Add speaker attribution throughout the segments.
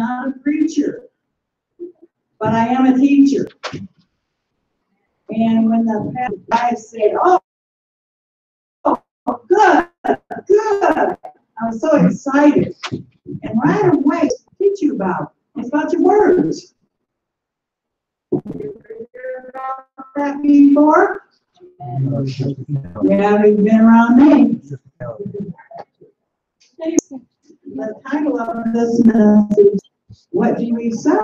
Speaker 1: not a preacher, but I am a teacher. And when the guy said, oh, good, good, I was so excited. And right away, what to teach you about? It's about your words. You heard about that before? Yeah, you've been around me. The title of this message, What Do We Say?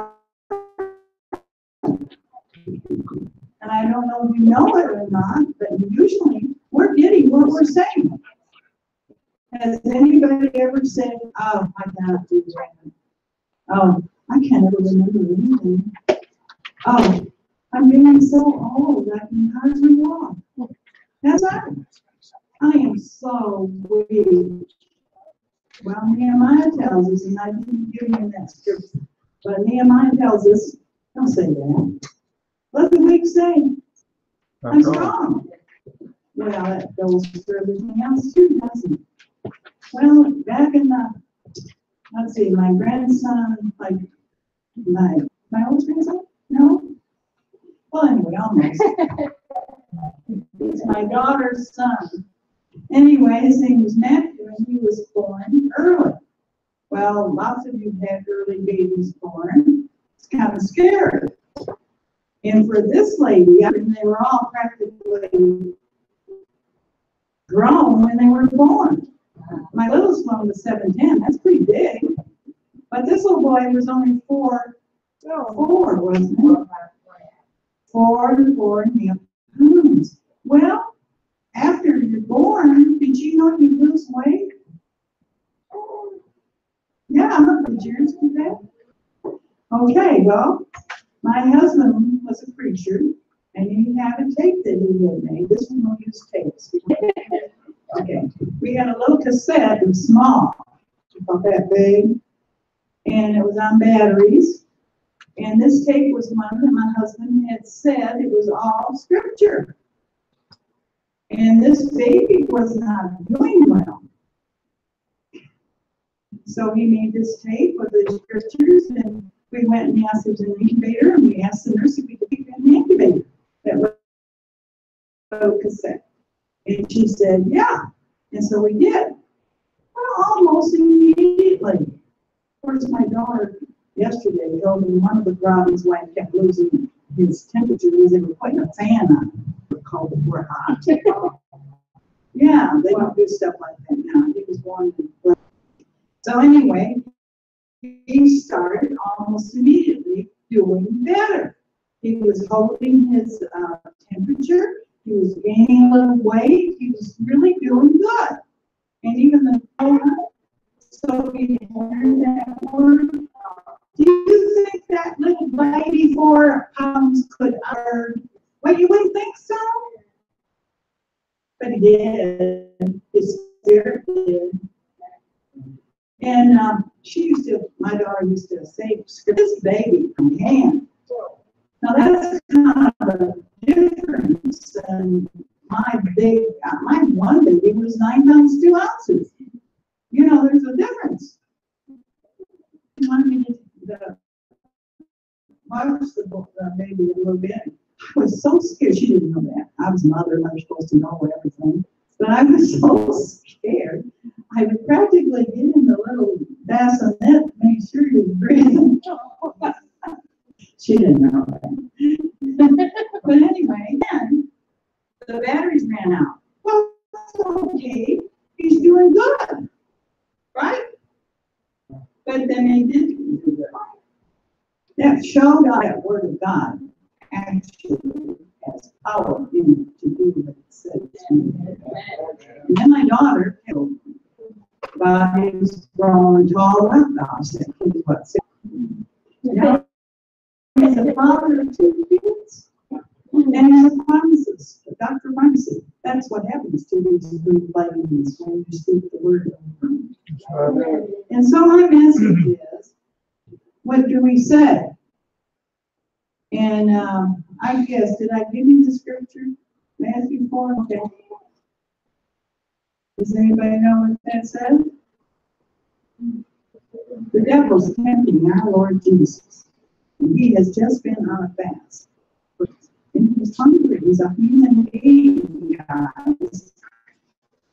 Speaker 1: And I don't know if you know it or not, but usually we're getting what we're saying. Has anybody ever said, oh, I cannot do that? Oh, I can't ever remember anything. Oh, I'm getting so old, I can hardly walk. That's right. I am so weak. Well, Nehemiah tells us, and I didn't give you that scripture, but Nehemiah tells us, don't say that. Let the weak say, I'm strong. Well, that goes for everything else too, doesn't it? Well, back in the, let's see, my grandson, like, my old grandson? No? Well, anyway, almost. It's my daughter's son. Anyway, his name was Matthew, and he was born early. Well, lots of you had early babies born. It's kind of scary. And for this lady, I mean, they were all practically grown when they were born. My littlest one was 7'10". That's pretty big. But this little boy was only 4, wasn't it? 4 to 4.5 pounds. Well, after you're born, did you know you lose weight? Yeah, did yours do that? Okay, well, my husband was a preacher, and he had a tape that he had made. This one we use tapes. Okay, we had a little cassette, it was small, about that big, and it was on batteries. And this tape was one that my husband had said it was all scripture. And this baby was not doing well. So he made this tape with the scriptures, and we went and asked if it was an incubator, and we asked the nurse if we could keep it in the incubator. That was a cassette. And she said, yeah. And so we did. Well, almost immediately. Of course, my daughter yesterday told me one of the problems why he kept losing his temperature was they were putting a fan on. Called it we're hot. Yeah, they don't do stuff like that now. He was born in. So anyway, he started almost immediately doing better. He was holding his temperature. He was gaining a little weight. He was really doing good. And even the so he learned that word. Do you think that little baby 4 pounds could earn? Well, you wouldn't think so. But he did. His spirit did. And my daughter used to say, this baby from hand. Now that's kind of a difference. And my one baby was 9 pounds 2 ounces. You know, there's a difference. Watch the baby a little bit. I was so scared. She didn't know that. I was a mother and I was supposed to know everything. But I was so scared. I would practically get in the little bassinet to make sure he was breathing. She didn't know that. But anyway, then the batteries ran out. Well, that's okay. He's doing good. Right? But then he didn't do good. That showed us that Word of God actually has power in it to do what it says. And then my daughter told me, body was growing tall. Well, gosh, that kid was now, he's a father of 2 kids. And he's a pharmacist, a doctor pharmacy. That's what happens to these blue ladies when you speak the word over them. And so my message is, what do we say? And I guess, did I give you the scripture? Matthew 4? Okay. Does anybody know what that says? The devil's tempting our Lord Jesus. And he has just been on a fast. And he's hungry. He's a human being, guys.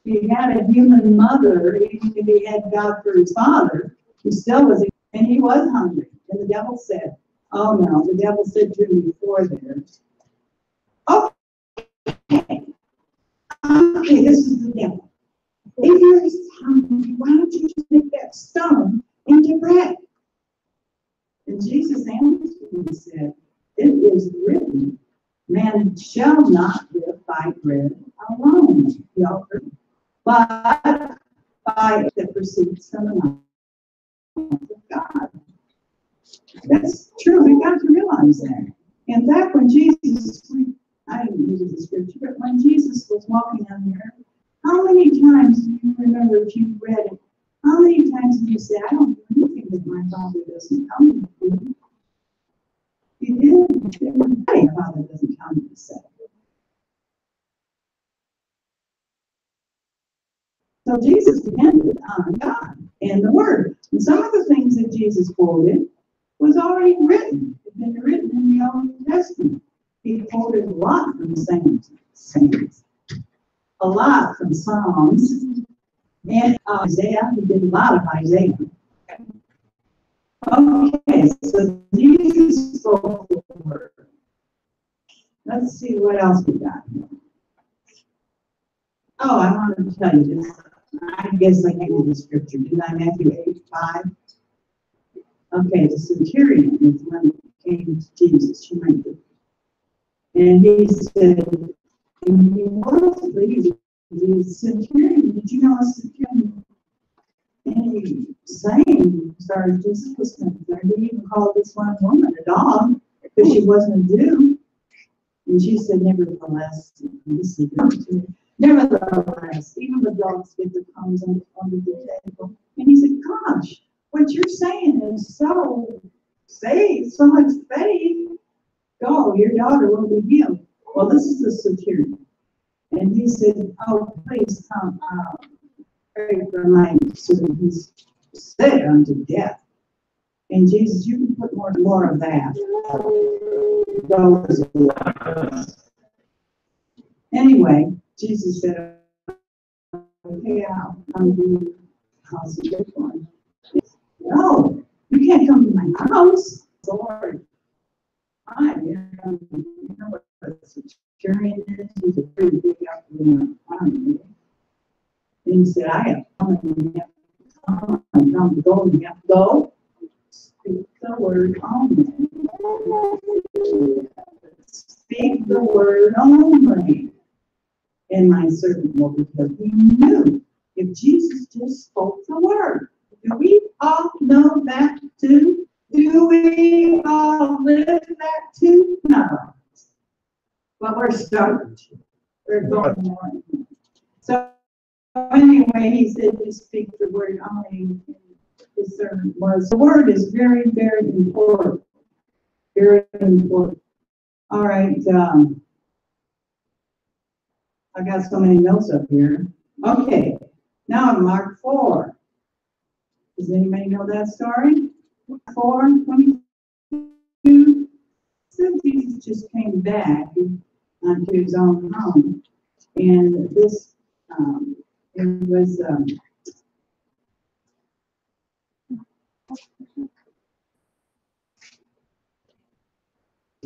Speaker 1: He had a human mother, even if he had God for his father, he still was, and he was hungry. And the devil said, oh no, the devil said to him before there, okay, this is the devil. If you're hungry, why don't you just make that stone into bread? And Jesus answered and said, it is written, man shall not live by bread alone, but by that proceeds from the mouth of God. That's true. We've got to realize that. In fact, when Jesus, I didn't use the scripture, but when Jesus was walking on the earth, how many times do you remember if you read it? How many times did you say, I don't do anything that my Father doesn't tell me to do? You didn't. My Father doesn't tell me to say. So Jesus depended on God and the Word. And some of the things that Jesus quoted was already written. It had been written in the Old Testament. He quoted a lot from Saints, a lot from Psalms, and Isaiah. He did a lot of Isaiah. Okay, so Jesus spoke the Word. Let's see what else we got here. Oh, I wanted to tell you this. I guess I gave you the scripture. Didn't I? Matthew 8:5. Okay, the centurion is when it came to Jesus. She went to, and he said, and he was pleased. The centurion, did you know a centurion? And he sang, as far as Jesus was concerned. He even called this one woman a dog because she wasn't a Jew. And she said, nevertheless, nevertheless, even the dogs get the crumbs under the table. And he said, gosh, what you're saying is so faith, so much faith. Oh, your daughter will be healed. Well, this is the centurion. And he said, oh, please come pray for my servant. He's sick unto death. And Jesus, you can put more of that. Anyway, Jesus said, okay, I'll come to your house and get one. No, you can't come to my house. Lord, you know what a centurion is? He's a pretty big army. And he said, I have come and you have to come and come to go and you have to go. Speak the word only. Speak the word only. And my servant will be healed. He knew if Jesus just spoke the word. Do we all know that too? Do we all live that too? No. But we're starting to. We're going more. So anyway, he said to speak the word only. His servant was. The word is very, very important. Very important. All right. I got so many notes up here. Okay. Now Mark 4. Does anybody know that story? 4:22. So Jesus just came back to his own home. And this, it was,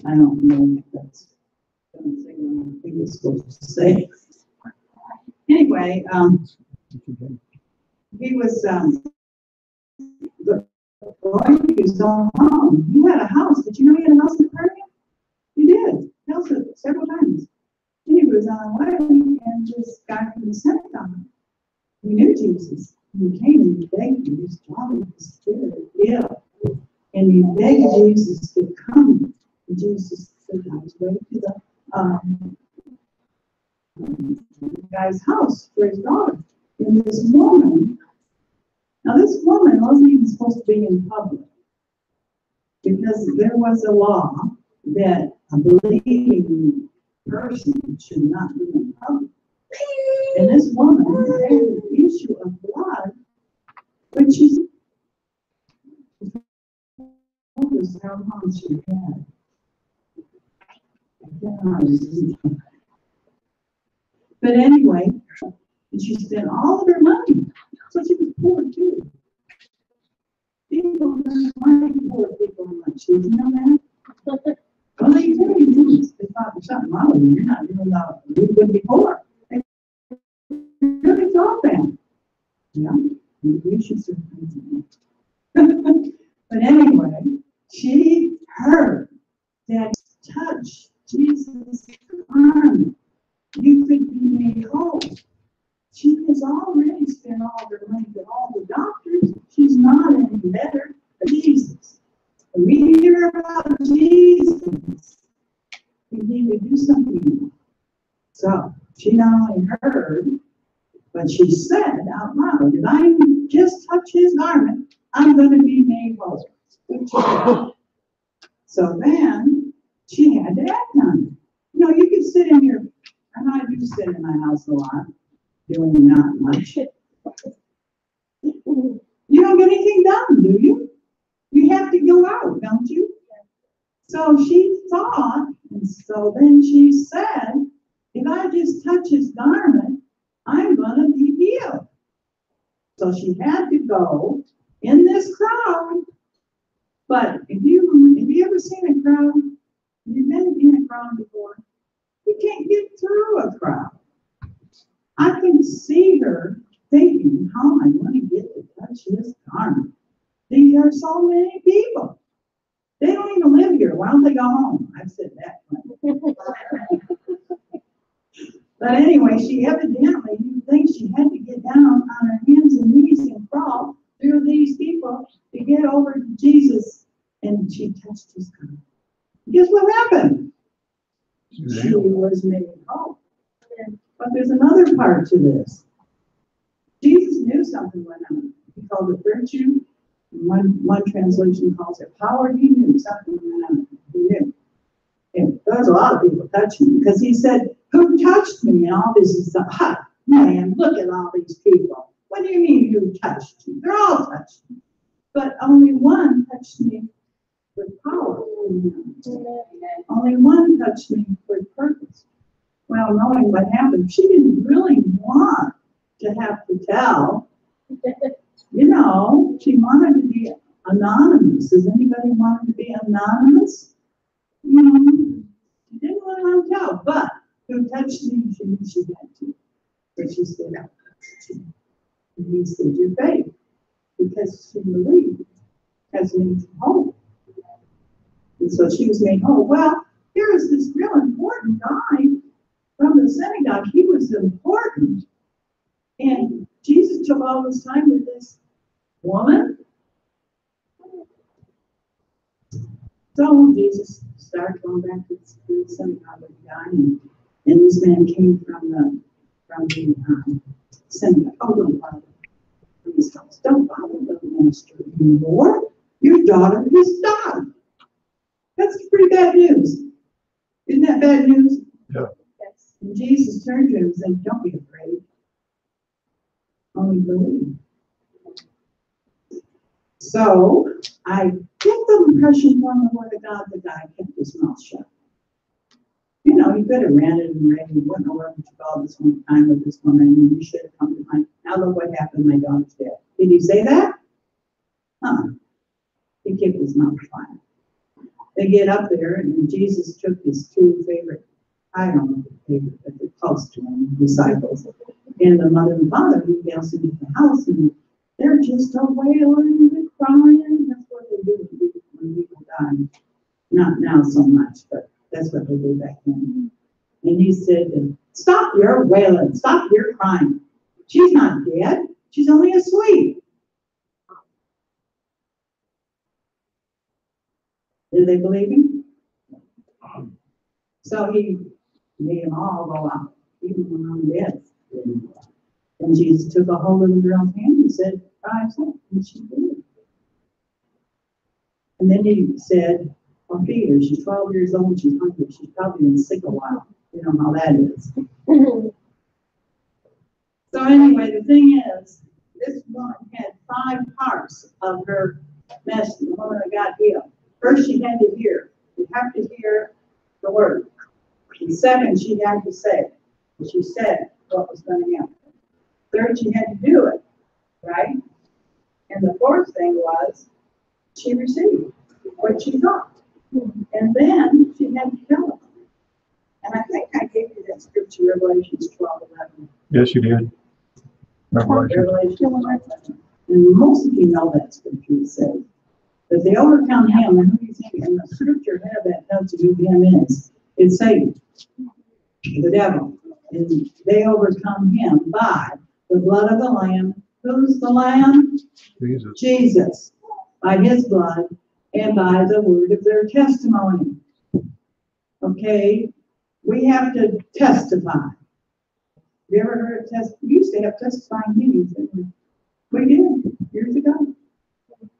Speaker 1: I don't know if that's something I think it's supposed to say. Anyway, he was going to his own home. He had a house. Did you know he had a house in Capernaum? He did. He tells it several times. And he was on the way, and this guy from the synagogue, he knew Jesus. He came and he begged him. He was strong with the Spirit, ill. And he begged Jesus to come. And Jesus said, I was way to the guy's house for his daughter. And this woman, now this woman wasn't even supposed to be in public because there was a law that a believing person should not be in public. And this woman had an issue of blood, which is, how long she had. I cannot remember. But anyway, and she spent all of her money. So she was poor too. People don't like poor people much. Did you know that? Well, they do. They thought there's something wrong with you. You're not doing that. You wouldn't be poor. They really thought that. Yeah, we should certainly. But anyway, she heard that touch Jesus' arm. You could be made whole. She has already spent all her money with all the doctors. She's not any better than Jesus. When we hear about Jesus, we need to do something. So she not only heard, but she said out loud, if I just touch his garment, I'm going to be made whole. So then she had to act on it. You know, you can sit in your, and I do sit in my house a lot, doing not much. You don't get anything done, do you? You have to go out, don't you? So she thought, and so then she said, if I just touch his garment, I'm going to be healed. So she had to go in this crowd. But have you ever seen a crowd? Have you been in a crowd before? You can't get through a crowd. I can see her thinking, how am I going to get to touch his garment? There are so many people. They don't even live here. Why don't they go home? I've said that. But anyway, she evidently thinks she had to get down on her hands and knees and crawl through these people to get over to Jesus. And she touched his garment. Guess what happened? She was made whole. But there's another part to this. Jesus knew something went on. He called it virtue. One translation calls it power. He knew something went on. He knew. And there was a lot of people touching him because he said, who touched me? And all this is, man, look at all these people. What do you mean who touched you? They're all touched me. But only one touched me with power. Only one touched me with purpose. Well, knowing what happened, she didn't really want to have to tell. You know, she wanted to be anonymous. Does anybody want to be anonymous? She didn't want to tell, but who touched me, she knew she had to. But she said, and he said, your faith, because she believed, has made whole. And so she was made whole. Well, here is this real important guy from the synagogue. He was important. And Jesus took all this time with this woman. So Jesus started going back to the synagogue with the guy, and this man came from the synagogue. Oh, don't bother from his house. Don't bother the minister anymore. Your daughter has died. That's pretty bad news. Isn't that bad news?
Speaker 2: Yeah.
Speaker 1: Yes. And Jesus turned to him and said, don't be afraid. Only believe. So I get the impression from the word of God the guy kept his mouth shut. You know, he could have ranted and raved. He wouldn't know where to go this one time with this woman, and you should have come to mind. Now look what happened, my daughter's dead. Did he say that? He kept his mouth quiet. They get up there, and Jesus took his two favorite, I don't know the favorite, but they're close to him, disciples, and the mother and father. He yells into the house, and they're just wailing and crying. That's what they do when people die. Not now so much, but that's what they did back then. And he said, stop your wailing, stop your crying. She's not dead, she's only asleep. Did they believe him? So he made them all go out, even when I'm dead. And Jesus took a hold of the girl's hand and said, rise up, and she did. And then he said, well, feed her. She's 12 years old, she's hungry, she's probably been sick a while. You know how that is. So anyway, the thing is, this woman had 5 parts of her message, the woman that got healed. First, she had to hear. You have to hear the word. And second, she had to say. She said what was going to happen. Third, she had to do it, right? And the fourth thing was she received what she thought. And then she had to tell them. And I think I gave you that scripture, Revelations 12:11.
Speaker 2: Yes, you did.
Speaker 1: Revelations 12:11. And most of you know that scripture. It says that they overcome him. And who do you think? And the scripture had that tells you who him is. It's Satan, the devil. And they overcome him by the blood of the Lamb. Who's the Lamb?
Speaker 2: Jesus.
Speaker 1: Jesus. By his blood and by the word of their testimony. Okay? We have to testify. You ever heard of testifying? We used to have testifying meetings, didn't we? We did, years ago.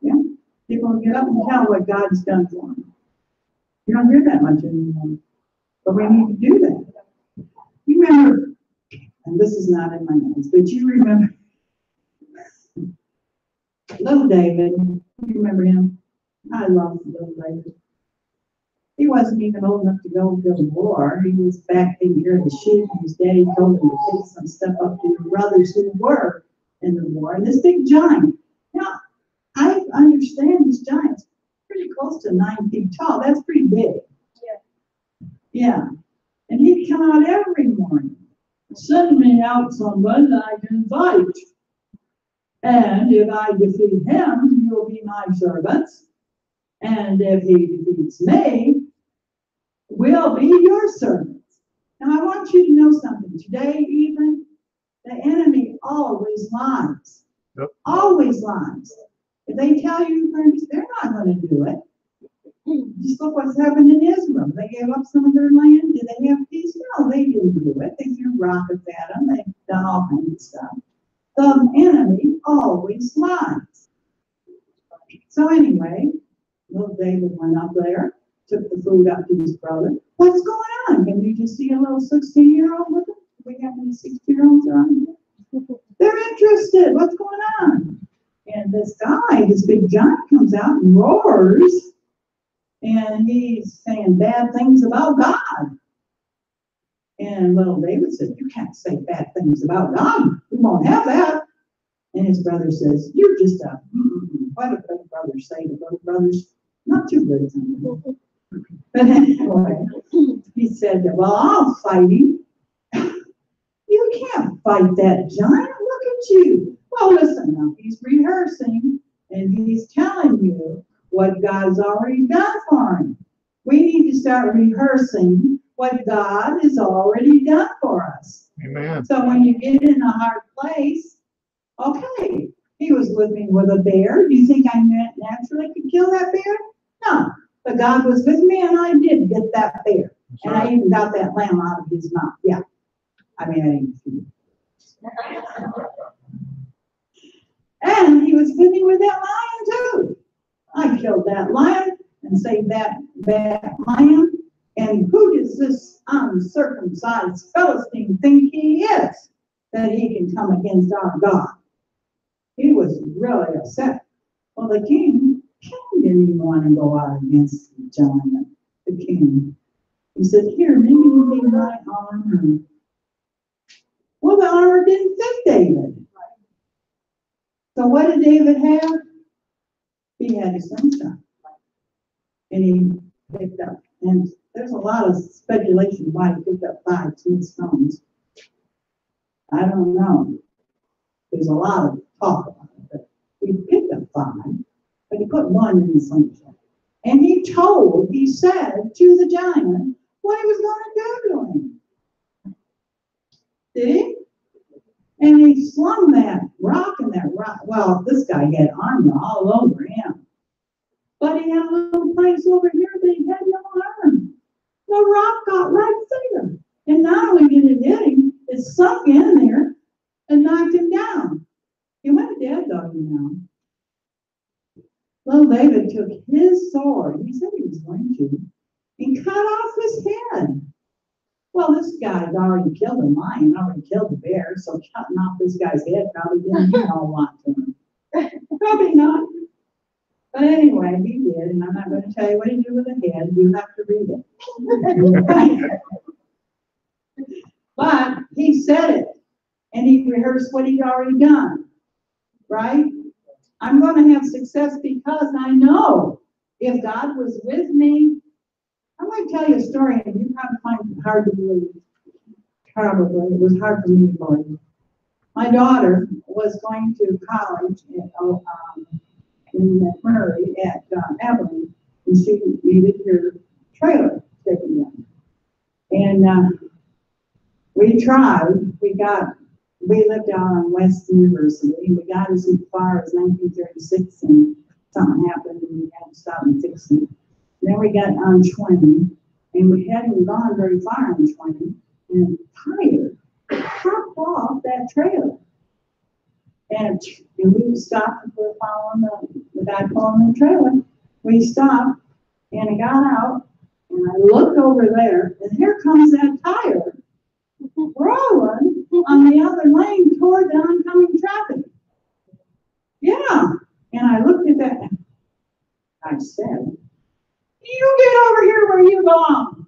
Speaker 1: Yeah. People get up and tell what God's done for them. You don't hear that much anymore. But we need to do that. You remember, and this is not in my notes, but you remember little David. You remember him? I love little David. He wasn't even old enough to go to the war. He was back taking care of the sheep, and his daddy told him to take some stuff up to the brothers who were in the war. And this big giant. Now, I understand this giant's pretty close to 9 feet tall. That's pretty big. Yeah. And he'd come out every morning. Send me out someone that I can fight. And if I defeat him, you'll be my servants. And if he defeats me, we'll be your servants. Now, I want you to know something. Today, even, the enemy always lies.
Speaker 2: Yep.
Speaker 1: Always lies. If they tell you they're not going to do it. Just look what's happened in Israel. They gave up some of their land. Did they have peace? No, they didn't do it. They threw rockets at them. They've done all kinds of stuff. The enemy always lies. So anyway, little David went up there, took the food up to his brother. What's going on? Can you just see a little 16-year-old with him? We have any 16-year-olds around here? They're interested. What's going on? And this guy, this big giant, comes out and roars. And he's saying bad things about God. And little David said, you can't say bad things about God. We won't have that. And his brother says, you're just a, what do big brothers say to little brothers? Not too good sometimes. But anyway, he said, well, I'll fight him. You can't fight that giant. Look at you. Well, listen now, he's rehearsing and he's telling you what God's already done for him. We need to start rehearsing what God has already done for us.
Speaker 2: Amen.
Speaker 1: So when you get in a hard place, okay, he was living with a bear. Do you think I naturally could kill that bear? No. But God was with me and I did get that bear.
Speaker 2: That's
Speaker 1: and
Speaker 2: right.
Speaker 1: I even got that lamb out of his mouth. Yeah. I mean, I didn't feed it. And he was with me with that lion too. I killed that lion and saved that lion. And who does this uncircumcised Philistine think he is that he can come against our God? He was really upset. Well, the king didn't even want to go out against the giant, the king. He said, here, maybe you need my armor. Well, the armor didn't fit David. So what did David have? He had his slingshot. And he picked up. And there's a lot of speculation why he picked up 5 smooth stones. I don't know. There's a lot of talk about it. But he picked up 5, but he put 1 in the slingshot. And he said to the giant what he was going to do to him. Did he? And he slung that rock, well, this guy had armor all over him. But he had a little place over here that he had no arm. The rock got right there. And not only did it hit him, it sunk in there and knocked him down. He went dead, doggy now. Little David took his sword, he said he was going to, and cut off his head. Well, this guy's already killed a lion, already killed a bear, so cutting off this guy's head probably didn't mean a whole lot to him. Probably not. But anyway, he did, and I'm not going to tell you what he did with the head. You have to read it. But he said it, and he rehearsed what he'd already done, right? I'm going to have success because I know if God was with me. I'm going to tell you a story, and you probably find it hard to believe. Probably. It was hard for me to believe. My daughter was going to college in McMurray at Abilene, and she needed her trailer taken in. And we tried. We lived out on West University, and we got as far as 1936, and something happened, and we had to stop and fix it. Then we got on 20, and we hadn't gone very far on 20, and tired popped off that trailer. And we stopped, and we were following the guy pulling the trailer. We stopped, and I got out, and I looked over there, and here comes that tire rolling on the other lane toward the oncoming traffic. Yeah. And I looked at that, and I said, "You get over here where you belong."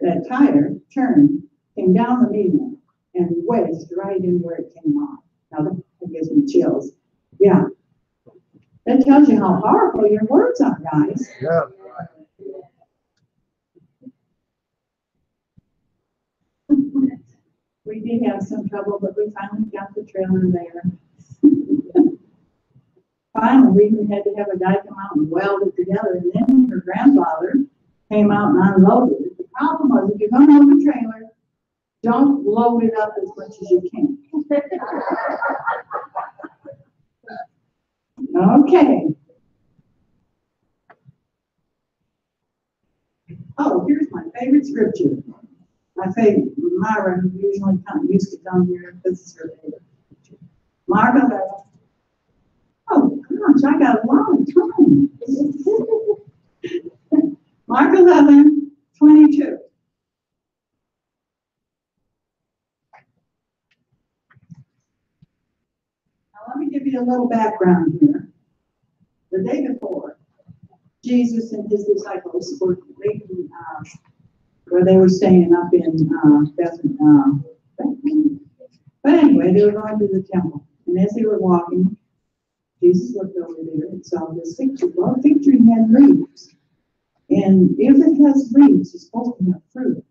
Speaker 1: That tire turned, came down the median, and wedged right in where it came off. Now that gives me chills. Yeah. That tells you how powerful your words are, guys.
Speaker 2: Yeah.
Speaker 1: We did have some trouble, but we finally got the trailer there. Finally, we even had to have a guy come out and weld it together, and then her grandfather came out and unloaded it. The problem was, if you're going to load a trailer, don't load it up as much as you can. Okay. Oh, here's my favorite scripture. My favorite, Myra usually used to come here. This is her favorite scripture. Mark 11. Oh gosh, I got a lot of time. Mark 11:22. Now let me give you a little background here. The day before, Jesus and his disciples were leaving where they were staying up in Bethlehem. But anyway, they were going to the temple. And as they were walking, Jesus looked over there and saw this fig tree. Well, the fig tree had leaves. And if it has leaves, it's supposed to have fruit.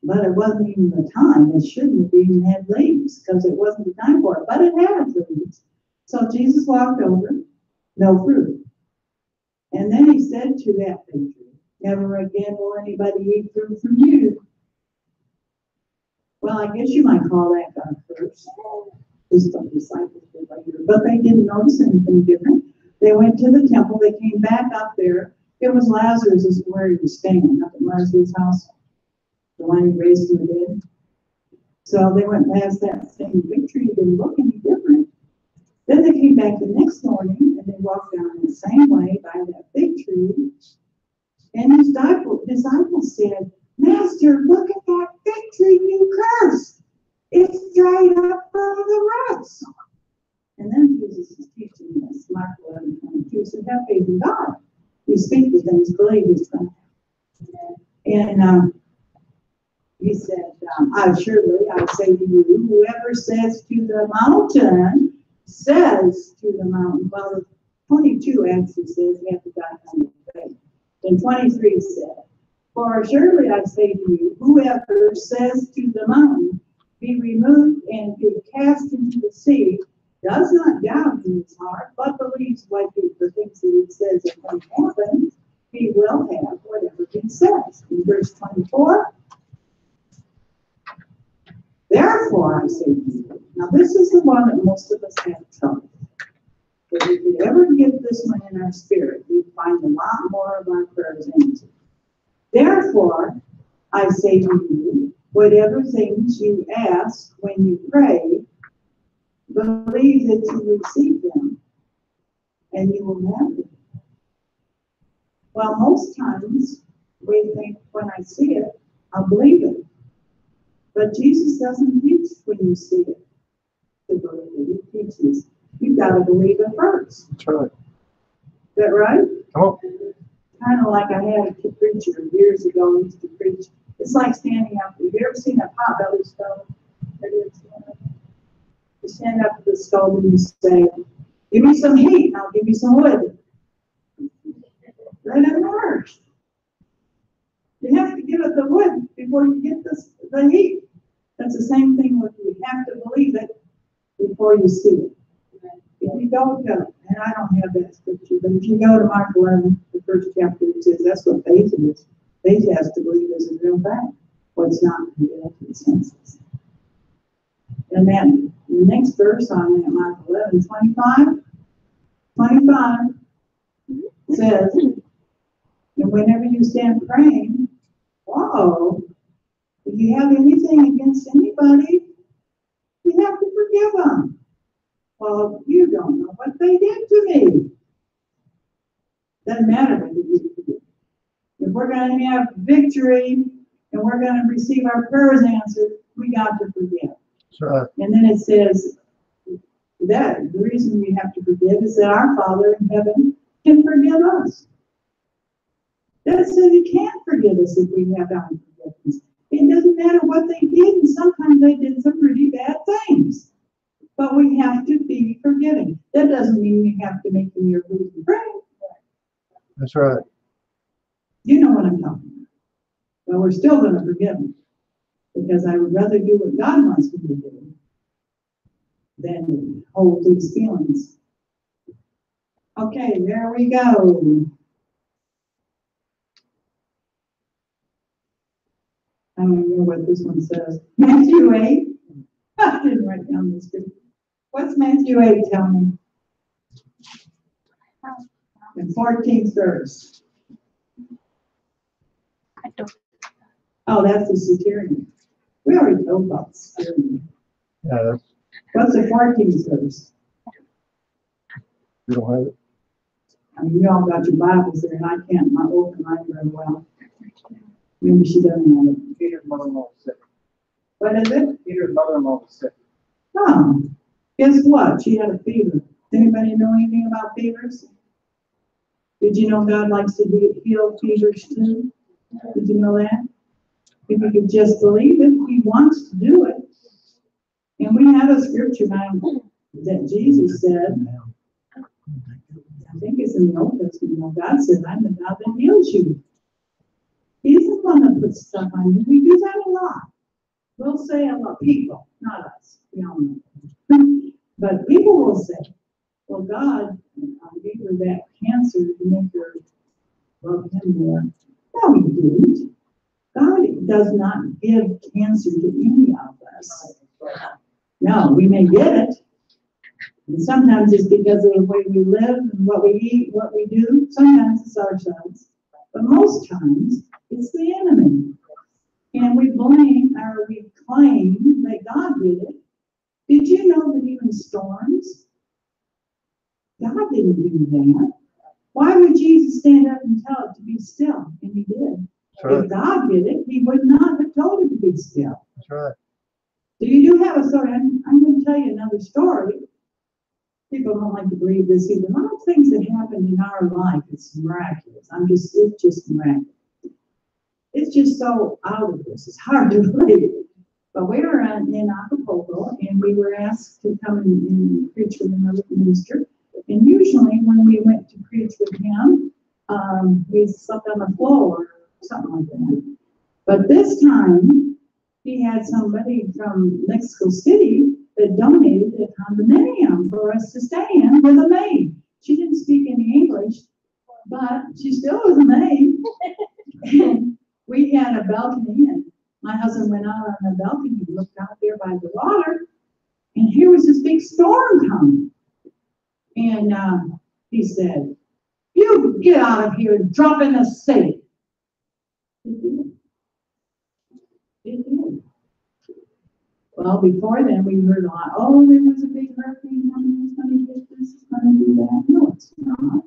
Speaker 1: But it wasn't even the time. It shouldn't have even had leaves because it wasn't the time for it. But it had leaves. So Jesus walked over, no fruit. And then he said to that fig tree, "Never again will anybody eat fruit from you." Well, I guess you might call that God first. His disciples did later, but they didn't notice anything different. They went to the temple. They came back up there. It was Lazarus is where he was staying, up in Lazarus' house, the one he raised from the dead. So they went past that same fig tree. It didn't look any different. Then they came back the next morning, and they walked down the same way by that fig tree. And his disciples said, "Master, look at that fig tree you cursed. It's dried up from the roots." And then Jesus is teaching this, Mark 11:22. So have faith in God. You speak the things, believe it's going to happen. And he said, "I say to you, whoever says to the mountain, well, the 22 actually says you have to die on your faith. And 23 said, for surely I say to you, whoever says to the mountain, be removed and be cast into the sea, does not doubt in his heart, but believes the things that he says are going to happen, he will have whatever he says. In verse 24, therefore I say to you, now this is the one that most of us have trouble. If we could ever get this one in our spirit, we'd find a lot more of our prayers answered. Therefore, I say to you, whatever things you ask when you pray, believe that you receive them, and you will have them. Well, most times, we think, when I see it, I'll believe it. But Jesus doesn't teach when you see it to believe it. He teaches, you've got to believe it first.
Speaker 2: That's right.
Speaker 1: that right?
Speaker 2: Come on.
Speaker 1: Kind of like I had a preacher years ago who used to preach. It's like standing up. Have you ever seen a potbelly stove? Have you ever seen it? You stand up at the stove and you say, give me some heat, I'll give you some wood. That doesn't work. You have to give it the wood before you get the heat. That's the same thing with you. You have to believe it before you see it. If you don't go, and I don't have that scripture, but if you go to Mark 11, the first chapter, it says that's what faith is. Faith has to believe is a real fact. What's not revealed to the senses. And then the next verse on that, Mark 11, 25 says, and whenever you stand praying, whoa, if you have anything against anybody, you have to forgive them. Well, you don't know what they did to me. Doesn't matter what you do. If we're going to have victory and we're going to receive our prayers answered, we got to forgive.
Speaker 2: That's right.
Speaker 1: And then it says that the reason we have to forgive is that our Father in heaven can forgive us. That says He can't forgive us if we have unforgiveness. It doesn't matter what they did, and sometimes they did some pretty bad things. But we have to be forgiving. That doesn't mean we have to make them your food and pray.
Speaker 2: That's right.
Speaker 1: You know what I'm talking about. But we're still going to forgive them. Because I would rather do what God wants me to do than hold these feelings. Okay, there we go. I don't know what this one says. Matthew 8. I didn't write down the scripture. What's Matthew 8 tell me? In 14th verse. Oh, that's the centurion. We already know about the centurion.
Speaker 2: Yeah,
Speaker 1: What's the 14th verse?
Speaker 2: you don't have it.
Speaker 1: I mean, you all got your Bibles there, and I can't open mine very well. Maybe she doesn't have it.
Speaker 3: Peter's mother-in-law was sick.
Speaker 1: What is it?
Speaker 3: Peter's mother-in-law was sick.
Speaker 1: Oh, guess what? She had a fever. Anybody know anything about fevers? Did you know God likes to heal fevers too? Did you know that? If you could just believe it, He wants to do it. And we have a scripture now that Jesus said, I think it's in the Old Testament, God said, I'm the God that heals you. He's the one that puts stuff on you. We do that a lot. We'll say a lot. People, not us. We all know. But people will say, well, God gave her that cancer to make her love Him more. No, He didn't. God does not give cancer to any of us. No, we may get it. And sometimes it's because of the way we live and what we eat, what we do. Sometimes it's ourselves. But most times, it's the enemy. And we blame or we claim that God did it. Did you know that even storms, God didn't do that? Why would Jesus stand up and tell it to be still? And He did.
Speaker 2: Right.
Speaker 1: If God did it, He would not have told it to be still.
Speaker 2: That's right.
Speaker 1: So you do have a story. I'm going to tell you another story. People don't like to believe this either. A lot of things that happen in our life, it's miraculous. It's just miraculous. It's just so out of this. It's hard to believe. But we were in Acapulco, and we were asked to come and preach with another minister. And usually when we went to preach with him, we slept on the floor or something like that. But this time, he had somebody from Mexico City that donated a condominium for us to stay in with a maid. She didn't speak any English, but she still was a maid. And we had a balcony, and my husband went out on the balcony and looked out there by the water, and here was this big storm coming. And he said, "You get out of here and drop in the sea." He did. He did. Well, before then, we heard a lot, oh, there was a big hurricane coming, it's going to get this, it's going to do that. No, it's not.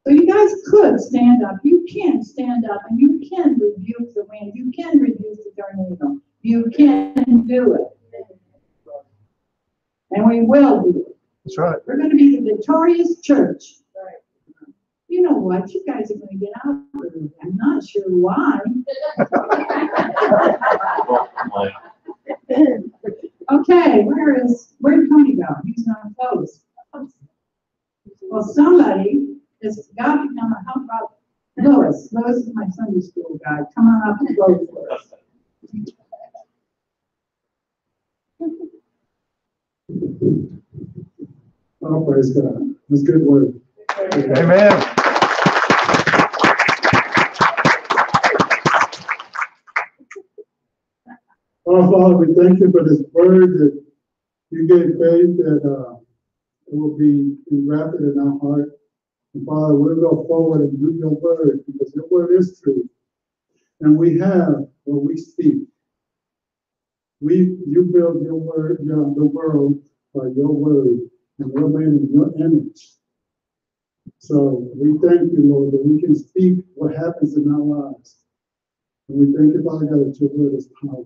Speaker 1: So you guys could stand up. You can stand up, and you can rebuke the wind. You can reduce the tornado. You can do it. And we will do it.
Speaker 2: That's right.
Speaker 1: We're going to be the victorious church. you know what, you guys are gonna get out early. I'm not sure why. Okay, where'd Tony go? He's not close. Well, somebody has got to come, how about Lois? Lois is my Sunday school guy. Come on up and close for us.
Speaker 4: Oh, praise God. That's good word.
Speaker 2: Amen.
Speaker 4: Oh, Father, we thank you for this word that you gave faith that it will be engrafted in our heart. And Father, we'll go forward and do your word because your word is true. And we have what we speak. You build your word, the world by your word, and we're made in your image. So we thank you, Lord, that we can speak what happens in our lives. And we thank you, Father God, that your word is power.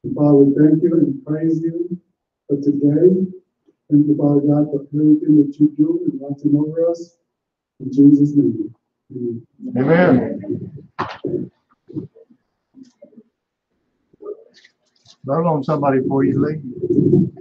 Speaker 4: And Father, we thank you and praise you for today. Thank you, Father God, for everything that you do and watching over us. In Jesus' name.
Speaker 2: Amen. Love on somebody before you leave.